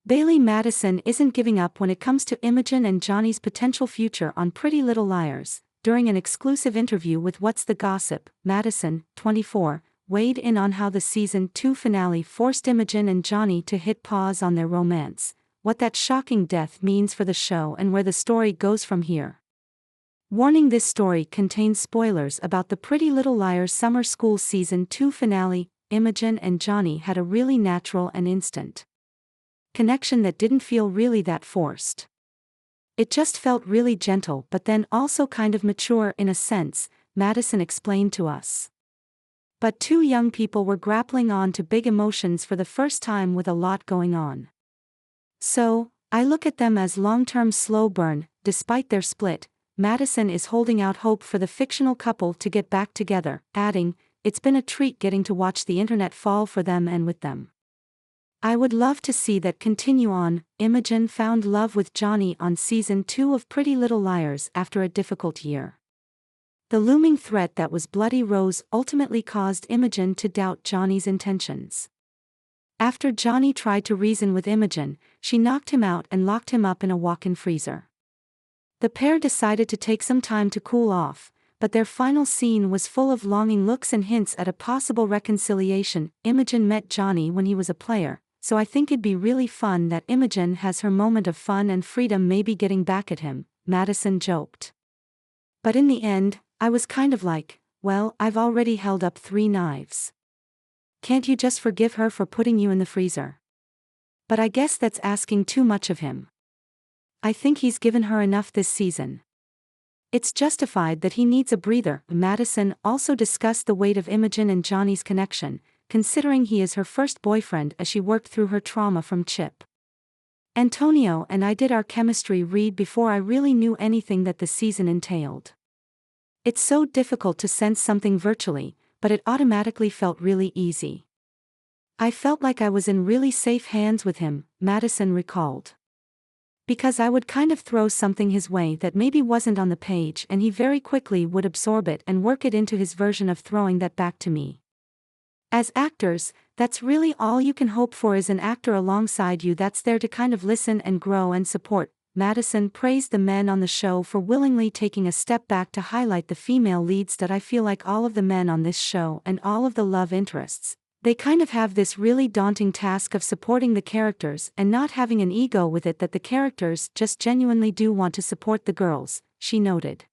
Bailee Madison isn't giving up when it comes to Imogen and Johnny's potential future on Pretty Little Liars. During an exclusive interview with What's the Gossip, Madison, 24, weighed in on how the season 2 finale forced Imogen and Johnny to hit pause on their romance, what that shocking death means for the show and where the story goes from here. Warning: this story contains spoilers about the Pretty Little Liars Summer School Season 2 finale. Imogen and Johnny had a really natural and instant connection that didn't feel really that forced. It just felt really gentle but then also kind of mature in a sense, Madison explained to us. But two young people were grappling on to big emotions for the first time with a lot going on. So, I look at them as long-term slow burn. Despite their split, Madison is holding out hope for the fictional couple to get back together, adding, "It's been a treat getting to watch the internet fall for them and with them. I would love to see that continue on." Imogen found love with Johnny on season 2 of Pretty Little Liars after a difficult year. The looming threat that was Bloody Rose ultimately caused Imogen to doubt Johnny's intentions. After Johnny tried to reason with Imogen, she knocked him out and locked him up in a walk-in freezer. The pair decided to take some time to cool off, but their final scene was full of longing looks and hints at a possible reconciliation. Imogen met Johnny when he was a player, so I think it'd be really fun that Imogen has her moment of fun and freedom maybe getting back at him, Madison joked. But in the end, I was kind of like, well, I've already held up 3 knives. Can't you just forgive her for putting you in the freezer? But I guess that's asking too much of him. I think he's given her enough this season. It's justified that he needs a breather. Madison also discussed the weight of Imogen and Johnny's connection, considering he is her first boyfriend as she worked through her trauma from Chip. "Antonio and I did our chemistry read before I really knew anything that the season entailed. It's so difficult to sense something virtually, but it automatically felt really easy. I felt like I was in really safe hands with him," Madison recalled. "Because I would kind of throw something his way that maybe wasn't on the page and he very quickly would absorb it and work it into his version of throwing that back to me. As actors, that's really all you can hope for, is an actor alongside you that's there to kind of listen and grow and support." Madison praised the men on the show for willingly taking a step back to highlight the female leads. "That I feel like all of the men on this show and all of the love interests, they kind of have this really daunting task of supporting the characters and not having an ego with it, that the characters just genuinely do want to support the girls," she noted.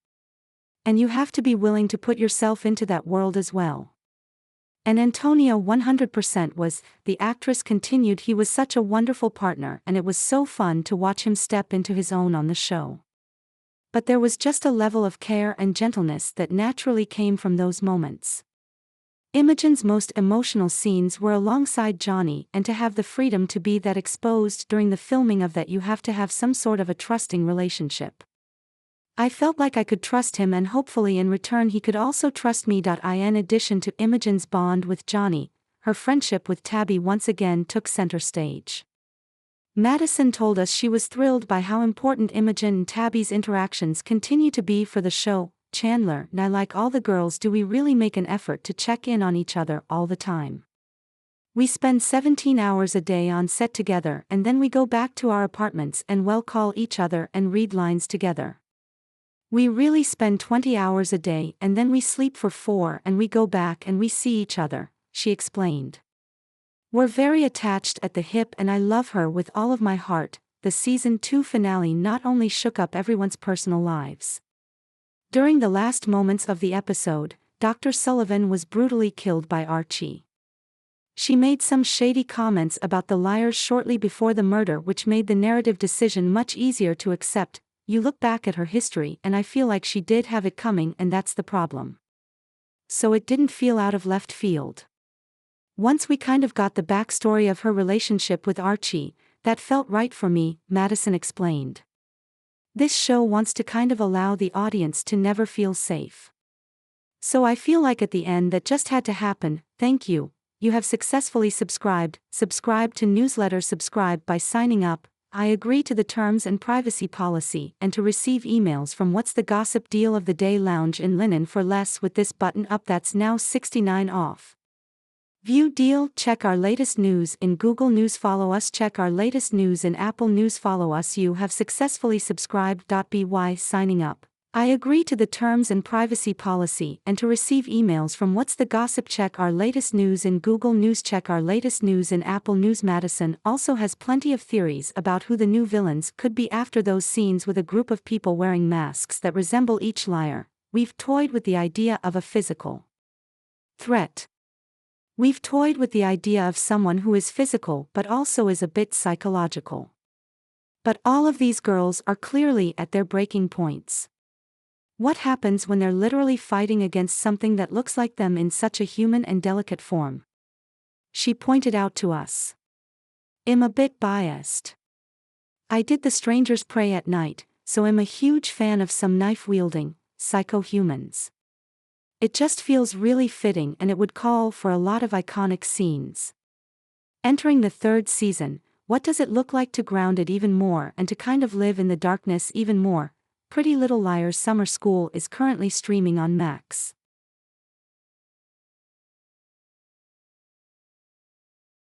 "And you have to be willing to put yourself into that world as well." And Antonio 100% was, the actress continued. "He was such a wonderful partner and it was so fun to watch him step into his own on the show. But there was just a level of care and gentleness that naturally came from those moments." Imogen's most emotional scenes were alongside Johnny, and to have the freedom to be that exposed during the filming of that, you have to have some sort of a trusting relationship. "I felt like I could trust him and hopefully in return he could also trust me." In addition to Imogen's bond with Johnny, her friendship with Tabby once again took center stage. Madison told us she was thrilled by how important Imogen and Tabby's interactions continue to be for the show. "Chandler and I, like all the girls do, we really make an effort to check in on each other all the time. We spend 17 hours a day on set together and then we go back to our apartments and call each other and read lines together. We really spend 20 hours a day and then we sleep for 4 and we go back and we see each other," she explained. "We're very attached at the hip and I love her with all of my heart." The season 2 finale not only shook up everyone's personal lives. During the last moments of the episode, Dr. Sullivan was brutally killed by Archie. She made some shady comments about the liars shortly before the murder, which made the narrative decision much easier to accept. "You look back at her history and I feel like she did have it coming, and that's the problem. So it didn't feel out of left field. Once we kind of got the backstory of her relationship with Archie, that felt right for me," Madison explained. "This show wants to kind of allow the audience to never feel safe. So I feel like at the end that just had to happen." Thank you. You have successfully subscribed. Subscribe to newsletter. Subscribe by signing up. I agree to the terms and privacy policy and to receive emails from What's the Gossip. Deal of the day: lounge in linen for less with this button up that's now 69 off. View deal, check our latest news in Google News, follow us, check our latest news in Apple News, follow us. You have successfully subscribed. By signing up. I agree to the terms and privacy policy and to receive emails from What's the Gossip. Check our latest news in Google News, check our latest news in Apple News. Madison also has plenty of theories about who the new villains could be after those scenes with a group of people wearing masks that resemble each liar. We've toyed with the idea of a physical threat. We've toyed with the idea of someone who is physical but also is a bit psychological. But all of these girls are clearly at their breaking points. What happens when they're literally fighting against something that looks like them in such a human and delicate form? She pointed out to us. I'm a bit biased. I did The Strangers Prey at Night, so I'm a huge fan of some knife-wielding, psycho-humans. It just feels really fitting, and it would call for a lot of iconic scenes. Entering the third season, what does it look like to ground it even more and to kind of live in the darkness even more? Pretty Little Liars Summer School is currently streaming on Max.